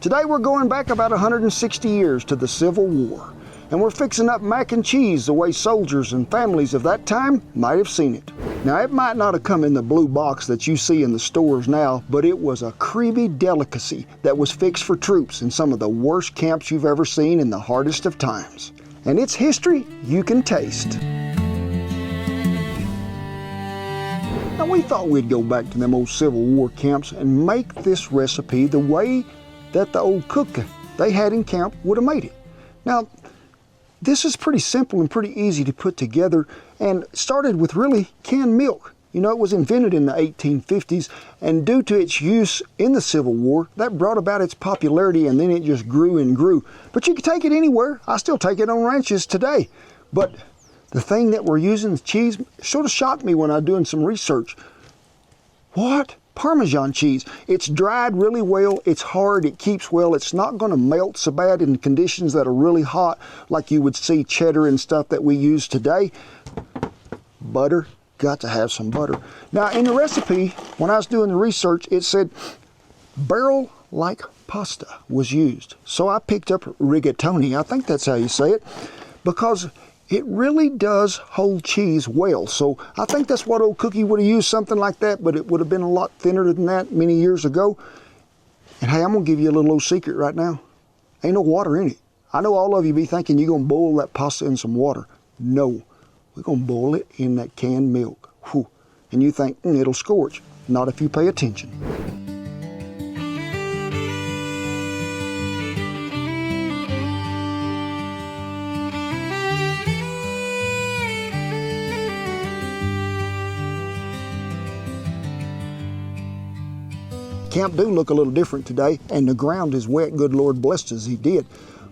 Today we're going back about 160 years to the Civil War, and we're fixing up mac and cheese the way soldiers and families of that time might have seen it. Now, it might not have come in the blue box that you see in the stores now, but it was a creamy delicacy that was fixed for troops in some of the worst camps you've ever seen in the hardest of times. And its history you can taste. Now, we thought we'd go back to them old Civil War camps and make this recipe the way that the old cook they had in camp would have made it. Now, this is pretty simple and pretty easy to put together, and started with really canned milk. You know, it was invented in the 1850s, and due to its use in the Civil War, that brought about its popularity, and then it just grew and grew. But you can take it anywhere. I still take it on ranches today. But the thing that we're using, the cheese, sort of shocked me when I was doing some research. What? Parmesan cheese. It's dried really well, it's hard, it keeps well, it's not going to melt so bad in conditions that are really hot like you would see cheddar and stuff that we use today. Butter, got to have some butter. Now in the recipe, when I was doing the research, it said barrel-like pasta was used. So I picked up rigatoni, I think that's how you say it, because it really does hold cheese well. So I think that's what old Cookie would have used, something like that, but it would have been a lot thinner than that many years ago. And hey, I'm gonna give you a little old secret right now. Ain't no water in it. I know all of you be thinking you're gonna boil that pasta in some water. No, we're gonna boil it in that canned milk. Whew. And you think, it'll scorch. Not if you pay attention. Camp do look a little different today, and the ground is wet, good Lord blessed us he did.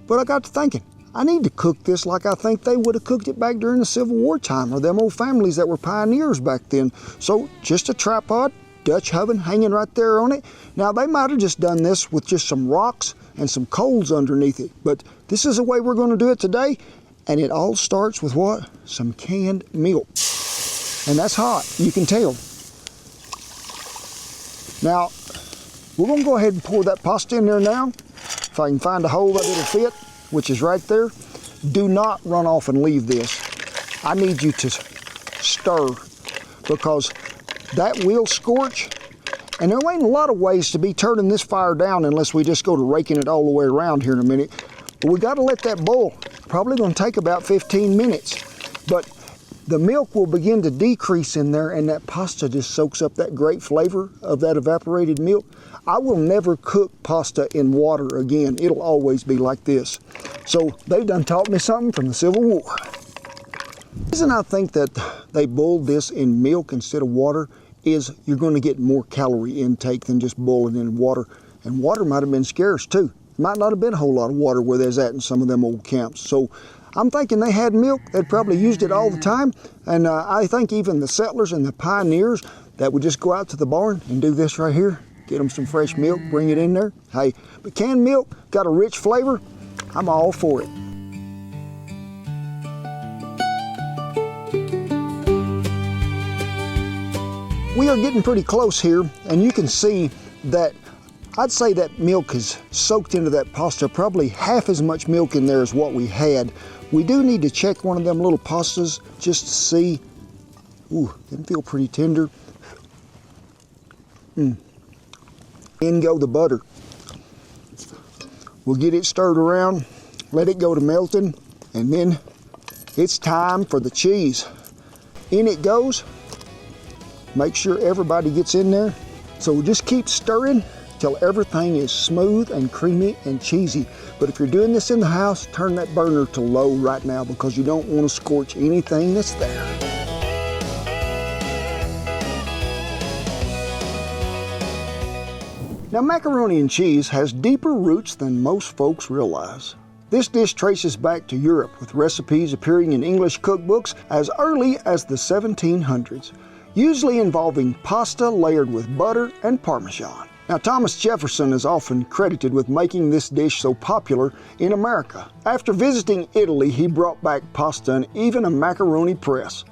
But I got to thinking, I need to cook this like I think they would have cooked it back during the Civil War time, or them old families that were pioneers back then. So just a tripod, Dutch oven hanging right there on it. Now they might have just done this with just some rocks and some coals underneath it, but this is the way we're going to do it today, and it all starts with what? Some canned milk. And that's hot, you can tell. Now, we're going to go ahead and pour that pasta in there now. If I can find a hole that it'll fit, which is right there. Do not run off and leave this. I need you to stir, because that will scorch. And there ain't a lot of ways to be turning this fire down unless we just go to raking it all the way around here in a minute. But we got to let that boil. Probably going to take about 15 minutes. But the milk will begin to decrease in there, and that pasta just soaks up that great flavor of that evaporated milk. I will never cook pasta in water again. It'll always be like this. So they've done taught me something from the Civil War. The reason I think that they boiled this in milk instead of water is you're going to get more calorie intake than just boiling in water. And water might have been scarce too. Might not have been a whole lot of water where there's at in some of them old camps. So I'm thinking they had milk. They'd probably used it all the time. And I think even the settlers and the pioneers that would just go out to the barn and do this right here, get them some fresh milk, bring it in there. Hey, but canned milk got a rich flavor. I'm all for it. We are getting pretty close here, and you can see that I'd say that milk is soaked into that pasta, probably half as much milk in there as what we had. We do need to check one of them little pastas just to see. Ooh, them feel pretty tender. In go the butter. We'll get it stirred around, let it go to melting, and then it's time for the cheese. In it goes. Make sure everybody gets in there. So we'll just keep stirring till everything is smooth and creamy and cheesy. But if you're doing this in the house, turn that burner to low right now, because you don't want to scorch anything that's there. Now, macaroni and cheese has deeper roots than most folks realize. This dish traces back to Europe, with recipes appearing in English cookbooks as early as the 1700s, usually involving pasta layered with butter and Parmesan. Now, Thomas Jefferson is often credited with making this dish so popular in America. After visiting Italy, he brought back pasta and even a macaroni press.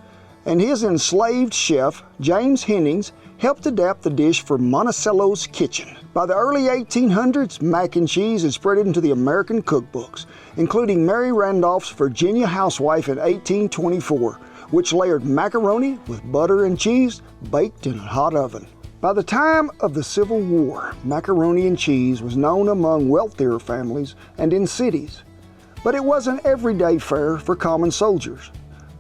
and his enslaved chef, James Hennings, helped adapt the dish for Monticello's kitchen. By the early 1800s, mac and cheese had spread into the American cookbooks, including Mary Randolph's Virginia Housewife in 1824, which layered macaroni with butter and cheese baked in a hot oven. By the time of the Civil War, macaroni and cheese was known among wealthier families and in cities, but it wasn't everyday fare for common soldiers.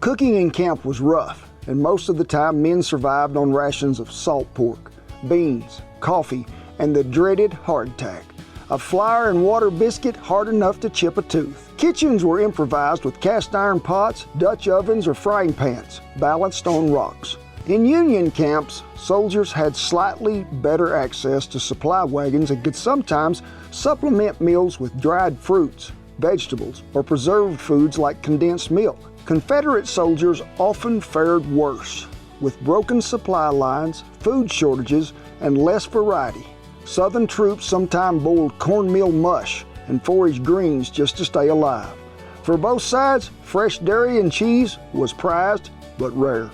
Cooking in camp was rough, and most of the time men survived on rations of salt pork, beans, coffee, and the dreaded hardtack, a flour and water biscuit hard enough to chip a tooth. Kitchens were improvised with cast iron pots, Dutch ovens, or frying pans, balanced on rocks. In Union camps, soldiers had slightly better access to supply wagons and could sometimes supplement meals with dried fruits, vegetables, or preserved foods like condensed milk. Confederate soldiers often fared worse, with broken supply lines, food shortages, and less variety. Southern troops sometimes boiled cornmeal mush and foraged greens just to stay alive. For both sides, fresh dairy and cheese was prized but rare.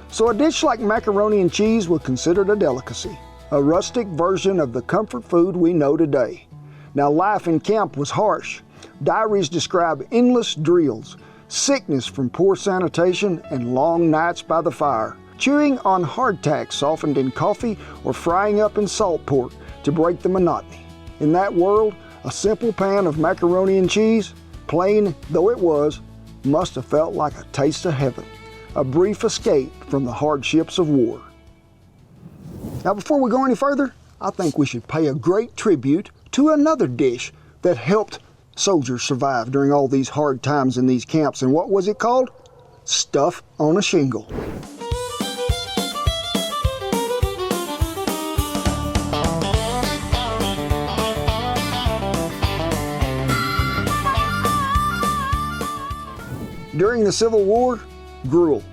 So a dish like macaroni and cheese was considered a delicacy, a rustic version of the comfort food we know today. Now, life in camp was harsh. Diaries describe endless drills, sickness from poor sanitation, and long nights by the fire, chewing on hardtack softened in coffee or frying up in salt pork to break the monotony. In that world, a simple pan of macaroni and cheese, plain though it was, must have felt like a taste of heaven, a brief escape from the hardships of war. Now, before we go any further, I think we should pay a great tribute to another dish that helped soldiers survive during all these hard times in these camps. And what was it called? Stuff on a shingle. During the Civil War, gruel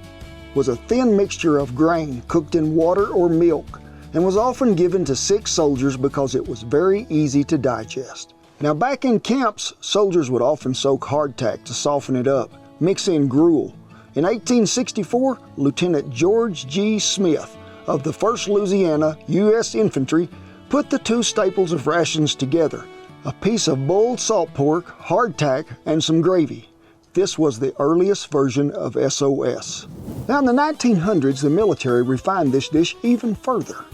was a thin mixture of grain cooked in water or milk and was often given to sick soldiers because it was very easy to digest. Now, back in camps, soldiers would often soak hardtack to soften it up, mix in gruel. In 1864, Lieutenant George G. Smith of the 1st Louisiana U.S. Infantry put the two staples of rations together, a piece of boiled salt pork, hardtack, and some gravy. This was the earliest version of SOS. Now, in the 1900s, the military refined this dish even further,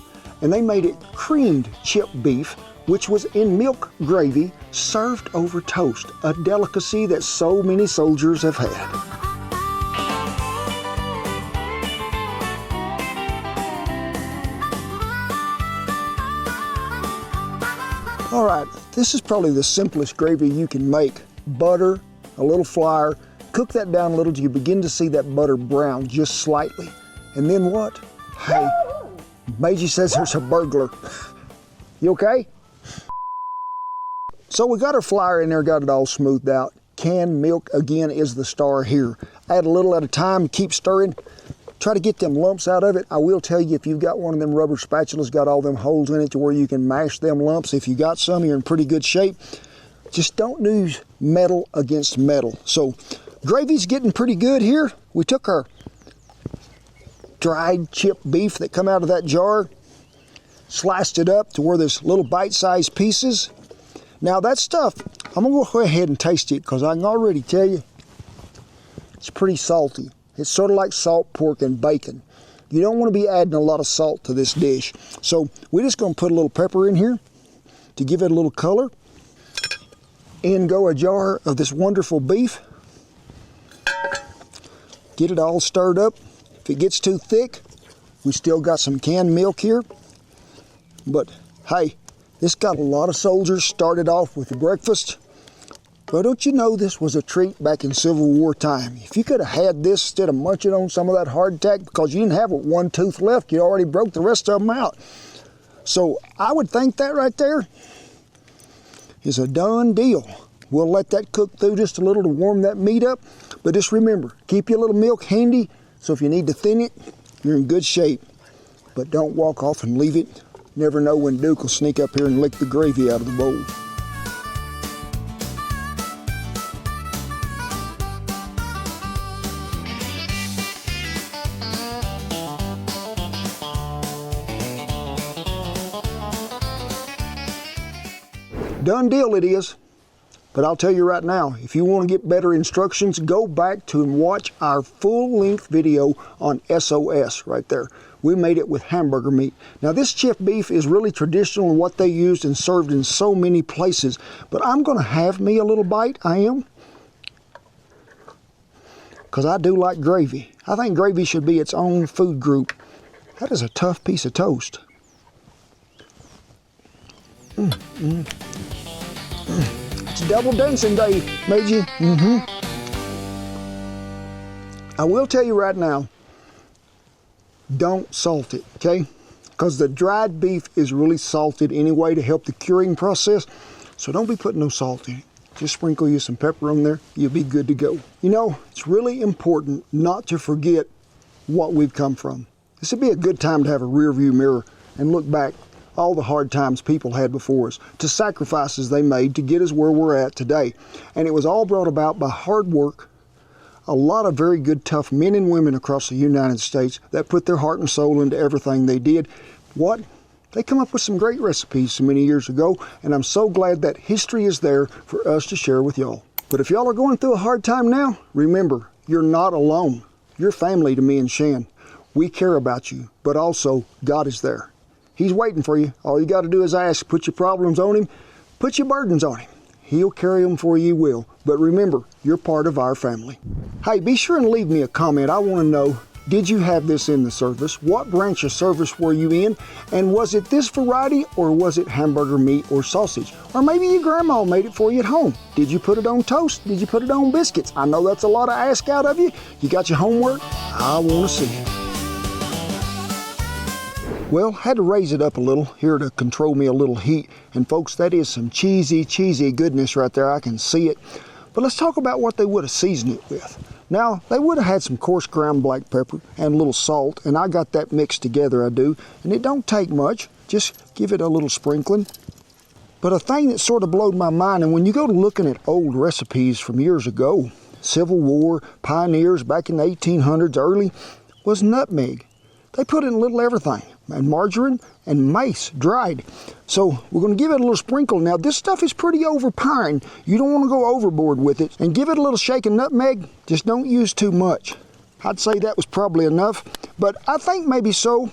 and they made it creamed chipped beef, which was in milk gravy served over toast, a delicacy that so many soldiers have had. All right, this is probably the simplest gravy you can make. Butter, a little flour, cook that down a little till you begin to see that butter brown just slightly. And then what? Hey, Magie says there's a burglar. You okay? So we got our flour in there, got it all smoothed out. Canned milk, again, is the star here. Add a little at a time, keep stirring. Try to get them lumps out of it. I will tell you, if you've got one of them rubber spatulas, got all them holes in it to where you can mash them lumps, if you got some, you're in pretty good shape. Just don't use metal against metal. So gravy's getting pretty good here. We took our dried chipped beef that come out of that jar, sliced it up to where there's little bite-sized pieces. Now that stuff, I'm gonna go ahead and taste it because I can already tell you it's pretty salty. It's sort of like salt pork and bacon. You don't want to be adding a lot of salt to this dish. So we're just gonna put a little pepper in here to give it a little color. In go a jar of this wonderful beef. Get it all stirred up. If it gets too thick, we still got some canned milk here. But hey, this got a lot of soldiers started off with breakfast. But don't you know this was a treat back in Civil War time? If you could have had this instead of munching on some of that hardtack, because you didn't have one tooth left, you already broke the rest of them out. So I would think that right there is a done deal. We'll let that cook through just a little to warm that meat up. But just remember, keep your little milk handy, so if you need to thin it, you're in good shape. But don't walk off and leave it. Never know when Duke will sneak up here and lick the gravy out of the bowl. Done deal it is. But I'll tell you right now, if you want to get better instructions, go back to and watch our full-length video on SOS right there. We made it with hamburger meat. Now this chipped beef is really traditional in what they used and served in so many places. But I'm going to have me a little bite, I am. Because I do like gravy. I think gravy should be its own food group. That is a tough piece of toast. It's double dancing day, Meiji. I will tell you right now, don't salt it, okay? Because the dried beef is really salted anyway to help the curing process. So don't be putting no salt in it. Just sprinkle you some pepper on there, you'll be good to go. You know, it's really important not to forget what we've come from. This would be a good time to have a rear view mirror and look back all the hard times people had before us, to sacrifices they made to get us where we're at today. And it was all brought about by hard work, a lot of very good, tough men and women across the United States that put their heart and soul into everything they did. What? They come up with some great recipes so many years ago, and I'm so glad that history is there for us to share with y'all. But if y'all are going through a hard time now, remember, you're not alone. You're family to me and Shan. We care about you, but also God is there. He's waiting for you. All you got to do is ask, put your problems on him, put your burdens on him. He'll carry them for you, will. But remember, you're part of our family. Hey, be sure and leave me a comment. I want to know, did you have this in the service? What branch of service were you in? And was it this variety, or was it hamburger meat or sausage? Or maybe your grandma made it for you at home. Did you put it on toast? Did you put it on biscuits? I know that's a lot to ask out of you. You got your homework? I want to see it. Well, had to raise it up a little here to control me a little heat. And folks, that is some cheesy goodness right there. I can see it. But let's talk about what they would have seasoned it with. Now, they would have had some coarse ground black pepper and a little salt, and I got that mixed together, I do. And it don't take much. Just give it a little sprinkling. But a thing that sort of blowed my mind, and when you go to looking at old recipes from years ago, Civil War, pioneers back in the 1800s early, was nutmeg. They put in a little everything, and margarine and mace dried. So we're going to give it a little sprinkle. Now this stuff is pretty overpowering. You don't want to go overboard with it. And give it a little shake of nutmeg. Just don't use too much. I'd say that was probably enough, but I think maybe so.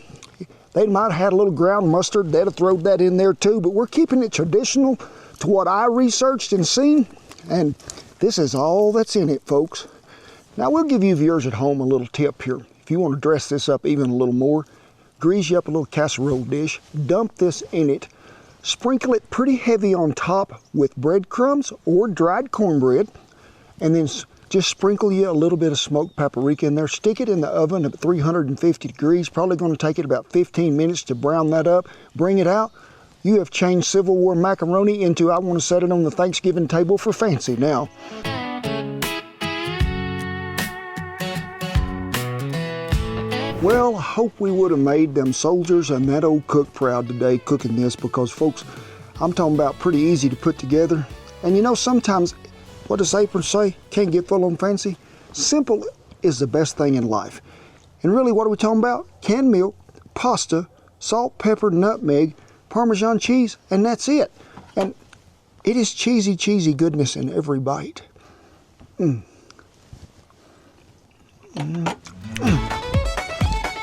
They might have had a little ground mustard. They'd have thrown that in there too, but we're keeping it traditional to what I researched and seen. And this is all that's in it, folks. Now we'll give you viewers at home a little tip here. If you want to dress this up even a little more, grease you up a little casserole dish, dump this in it, sprinkle it pretty heavy on top with breadcrumbs or dried cornbread, and then just sprinkle you a little bit of smoked paprika in there. Stick it in the oven at 350 degrees. Probably going to take it about 15 minutes to brown that up. Bring it out. You have changed Civil War macaroni into, I want to set it on the Thanksgiving table for fancy now. Well, I hope we would have made them soldiers and that old cook proud today cooking this, because folks, I'm talking about pretty easy to put together. And you know, sometimes, what does April say? Can't get full on fancy. Simple is the best thing in life. And really, what are we talking about? Canned milk, pasta, salt, pepper, nutmeg, Parmesan cheese, and that's it. And it is cheesy goodness in every bite.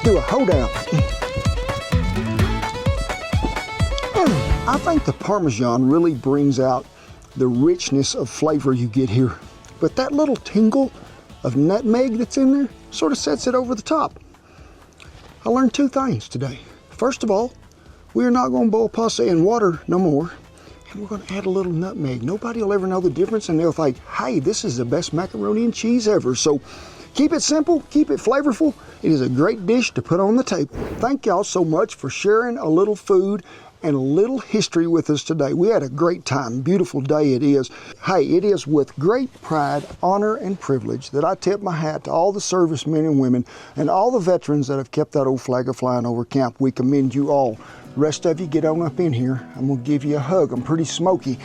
Do a hoedown. I think the Parmesan really brings out the richness of flavor you get here. But that little tingle of nutmeg that's in there sort of sets it over the top. I learned two things today. First of all, we're not going to boil pasta in water no more. And we're going to add a little nutmeg. Nobody will ever know the difference, and they'll think, hey, this is the best macaroni and cheese ever. So keep it simple, keep it flavorful. It is a great dish to put on the table. Thank y'all so much for sharing a little food and a little history with us today. We had a great time. Beautiful day it is. Hey, it is with great pride, honor, and privilege that I tip my hat to all the servicemen and women and all the veterans that have kept that old flag a flying over camp. We commend you all. The rest of you, get on up in here. I'm going to give you a hug. I'm pretty smoky.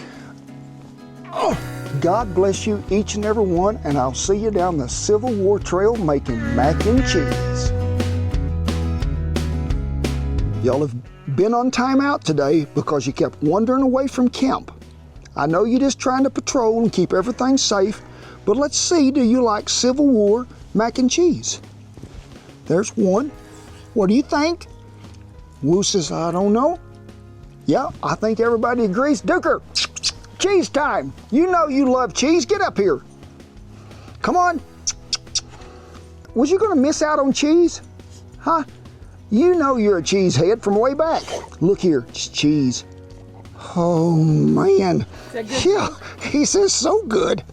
Oh, God bless you, each and every one, and I'll see you down the Civil War trail making mac and cheese. Y'all have been on timeout today because you kept wandering away from camp. I know you're just trying to patrol and keep everything safe, but let's see, do you like Civil War mac and cheese? There's one. What do you think? Woo says, I don't know. Yeah, I think everybody agrees. Duker, cheese time. You know you love cheese. Get up here. Come on. Was you gonna miss out on cheese? Huh? You know you're a cheesehead from way back. Look here, it's cheese. Oh man. Is that good? Yeah, he says so good.